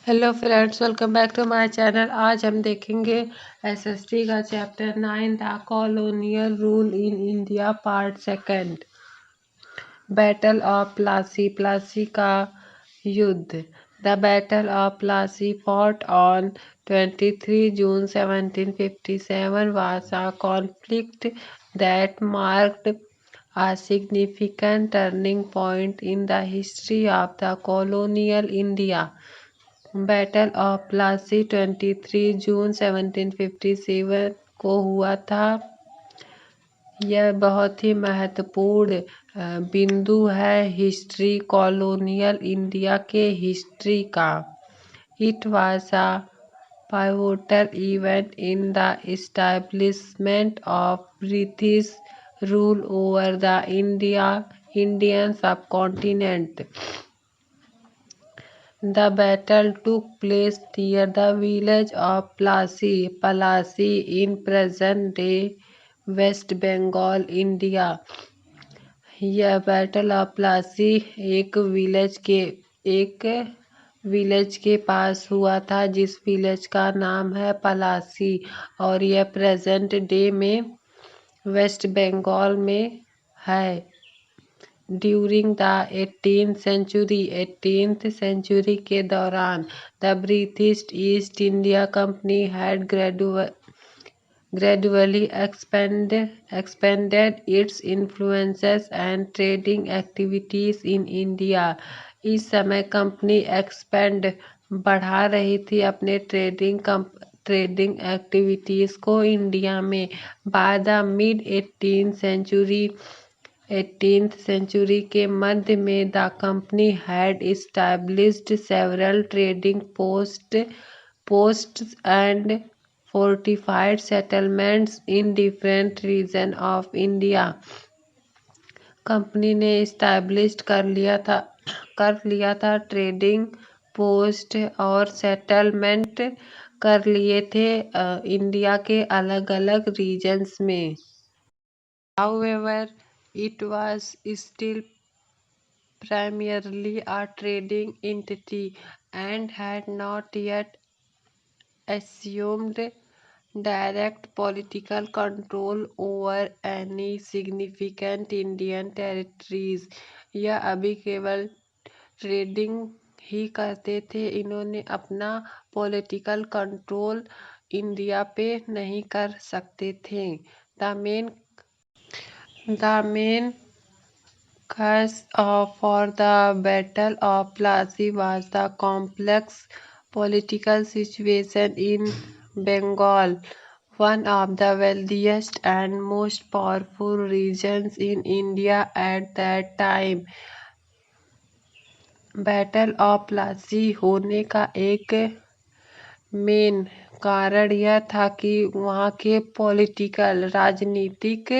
Hello friends, welcome back to my channel. आज हम देखेंगे एसएसटी का chapter 9 the colonial rule in India part second. Battle of Plassey, Plassey का युद्ध। The battle of Plassey fought on 23 June 1757 was a conflict that marked a significant turning point in the history of the colonial India. Battle of Plassey 23 June 1757 को हुआ था। यह बहुत ही महत्वपूर्ण बिंदु है हिस्ट्री, कॉलोनियल इंडिया के हिस्ट्री का। It was a pivotal event in the establishment of British rule over the Indian subcontinent. The battle took place near the village of Palasi in present-day West Bengal, India. यह battle of Plassey एक village के पास हुआ था, जिस village का नाम है पलासी, और यह प्रेजेंट डे में वेस्ट बंगाल में है। ड्यूरिंग द 18th सेंचुरी के दौरान the British East India company had gradually expanded its influences and trading activities in India. इस समय कंपनी बढ़ा रही थी अपने ट्रेडिंग एक्टिविटीज को इंडिया में। By the mid 18th century के मध्य में the company had established several trading posts and fortified settlements in different region of India. Company ने इस्टेब्लिश कर लिया था ट्रेडिंग पोस्ट और सेटलमेंट कर लिए थे इंडिया के अलग अलग रीजन्स में। However, it was still primarily a trading entity and had not yet assumed direct political control over any significant Indian territories. यह अभी केवल ट्रेडिंग ही करते थे, इन्होंने अपना पॉलिटिकल कंट्रोल इंडिया पे नहीं कर सकते थे। The main cause for the Battle of Plassey was the complex political situation in Bengal, one of the wealthiest and most powerful regions in India at that time. Battle of Plassey होने का एक main कारण यह था कि वहाँ के राजनीतिक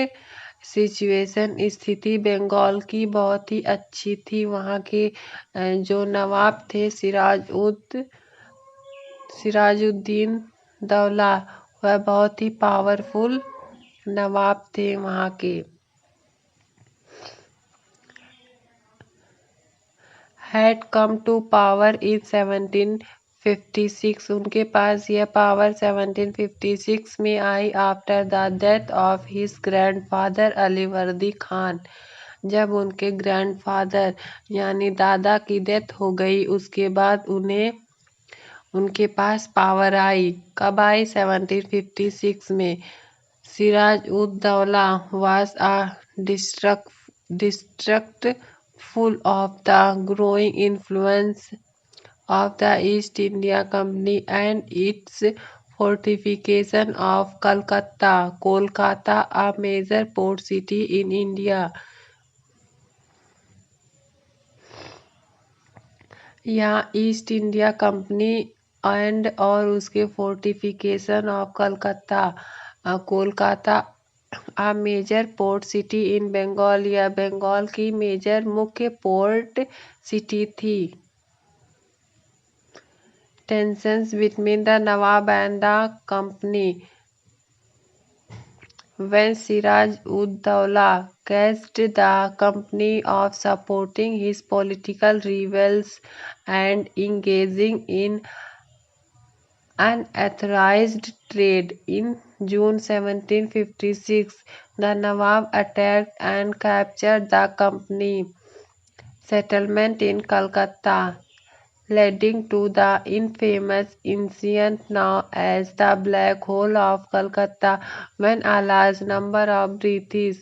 स्थिति बंगाल की बहुत ही अच्छी थी। वहाँ के जो नवाब थे सिराजुद्दीन दौला, वह बहुत ही पावरफुल नवाब थे वहाँ के। Had come to power in 1756, उनके पास यह पावर 1756 में आई after the death of his grandfather Alivardi Khan. जब उनके ग्रैंडफादर यानी दादा की डेथ हो गई, उसके बाद उनके पास पावर आई। कब आई? 1756 में। Siraj ud Daula was a distrustful of the growing influence of the East India Company and its fortification of Kolkata, a major port city in India. यहाँ ईस्ट इंडिया कंपनी एंड और उसके fortification of Kolkata a major port city in Bengal, या बंगाल की major मुख्य port city थी। Tensions between the Nawab and the company. when Siraj-ud-Dawla accused the company of supporting his political rivals and engaging in unauthorized trade. In June 1756, the Nawab attacked and captured the company settlement in Calcutta, leading to the infamous incident known as the Black Hole of Calcutta, when a large number of British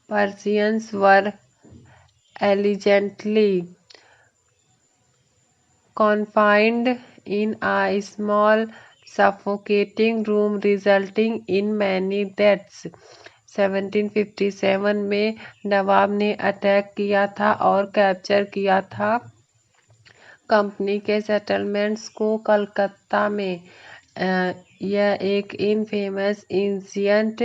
Persians were allegedly confined in a small, suffocating room, resulting in many deaths. 1757 में नवाब ने attack किया था और capture किया था company के settlements को कलकत्ता में। यह एक इनफेमस इंसिडेंट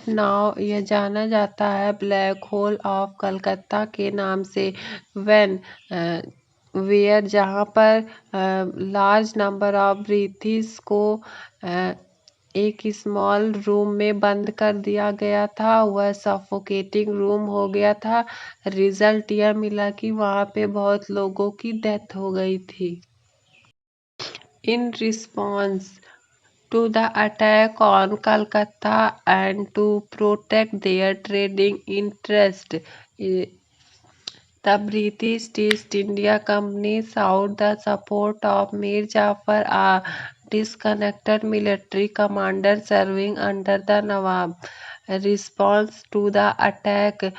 नाउ यह जाना जाता है ब्लैक होल ऑफ कलकत्ता के नाम से। व्हेन वेयर जहाँ पर लार्ज नंबर ऑफ ब्रिटिश को एक स्मॉल रूम में बंद कर दिया गया था, वह सफोकेटिंग रूम हो गया था। रिजल्ट यह मिला कि वहाँ पे बहुत लोगों की डेथ हो गई थी। In response to the attack on Calcutta and to protect their trading interest, the British East India Company sought the support of Mir Jafar, a disconnected military commander serving under the Nawab. Response to the attack,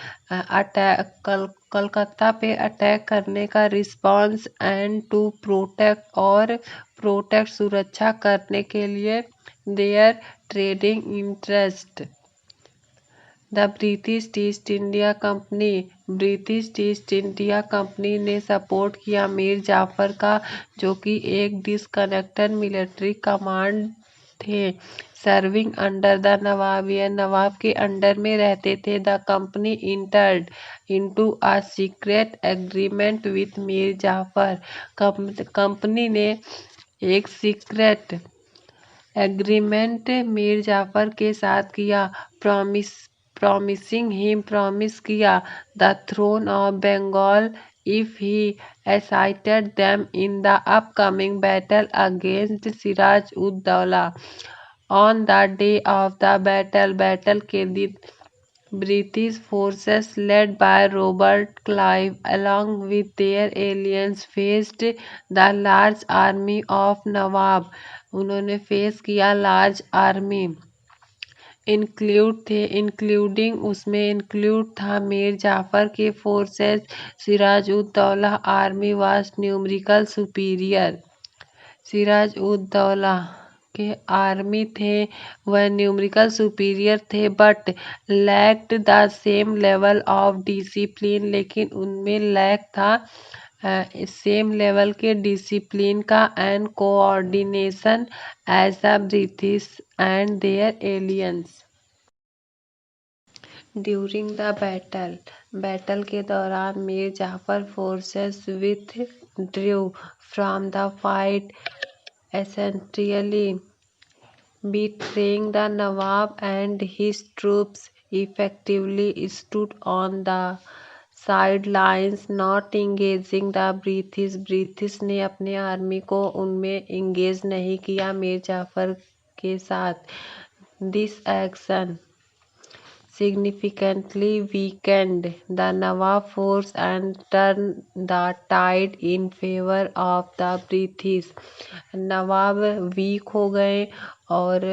Calcutta पे attack करने का response and to protect सुरक्षा करने के लिए their trading interest. The British East India Company ने support किया मीर जाफर का, जो कि एक डिसकनेक्टेड मिलिट्री कमांड थे, सर्विंग अंडर द नवाब, यह नवाब के अंडर में रहते थे। The company entered into a secret agreement with Mir Jafar, company ने एक सीक्रेट एग्रीमेंट मीर जाफर के साथ किया। प्रॉमिस किया the throne of Bengal if he assisted them in the upcoming battle against Siraj-ud-Dawla. On the day of the battle के दिन British forces led by Robert Clive along with their allies faced the large army of Nawab. उन्होंने face किया large army, include था मीर जाफर के forces. Siraj-ud-Daulah army was numerical superior, Siraj-ud-Daulah के army थे वह numerical superior थे, but lacked the same level of discipline, लेकिन उनमें लैक था सेम लेवल के डिसिप्लिन का and coordination as the British and their allies. During the battle के दौरान Mir Jafar forces withdrew from the fight, essentially betraying the Nawab, and his troops effectively stood on the sidelines not engaging the British. British ने अपने army को उनमें engage नहीं किया मीर जाफर के साथ। This action significantly weakened the Nawab force and turned the tide in favor of the British. Nawab weak हो गए और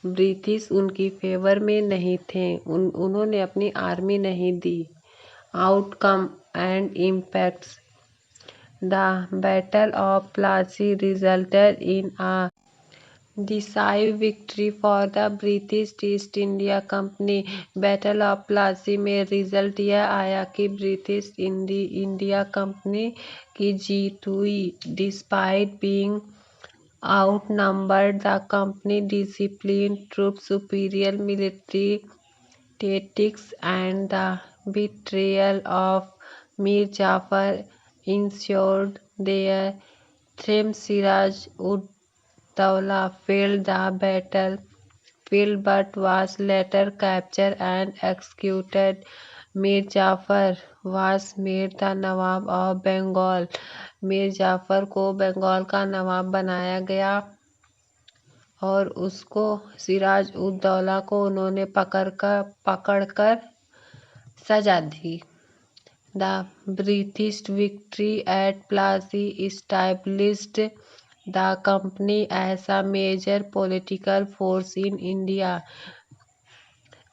ब्रिटिश उनकी फेवर में नहीं थे, उन्होंने अपनी आर्मी नहीं दी। Outcome and impacts, the battle of Plassey resulted in a decisive victory for the British East India Company. Battle of Plassey में रिजल्ट यह आया कि ब्रिटिश इंडिया कंपनी की जीत हुई। Despite being outnumbered, the company disciplined troops, superior military tactics, and the betrayal of Mir Jafar ensured their throne. Dawla failed the battlefield but was later captured and executed. Mir Jafar was made the Nawab of Bengal. Mir Jafar को बंगाल का नवाब बनाया गया और उसको सिराज उद दौला को उन्होंने पकड़कर सजा दी। The British victory at Plassey established the company as a major political force in India.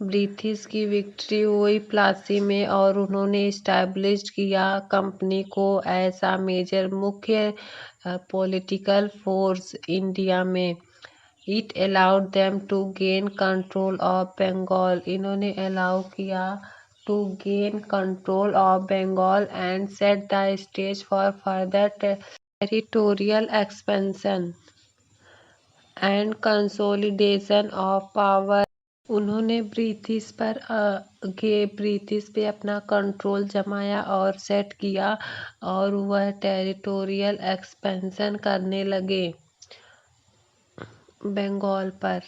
British की विक्ट्री हुई प्लासी में और उन्होंने इस्टेब्लिश किया कंपनी को ऐसा मेजर मुख्य पॉलिटिकल फोर्स इंडिया में। It allowed them to gain control of Bengal, इन्होंने अलाउ किया to gain control of Bengal and set the stage for further territorial expansion and consolidation of power. उन्होंने ब्रिटिश पे अपना कंट्रोल जमाया और सेट किया और वह टेरिटोरियल एक्सपेंशन करने लगे बंगाल पर।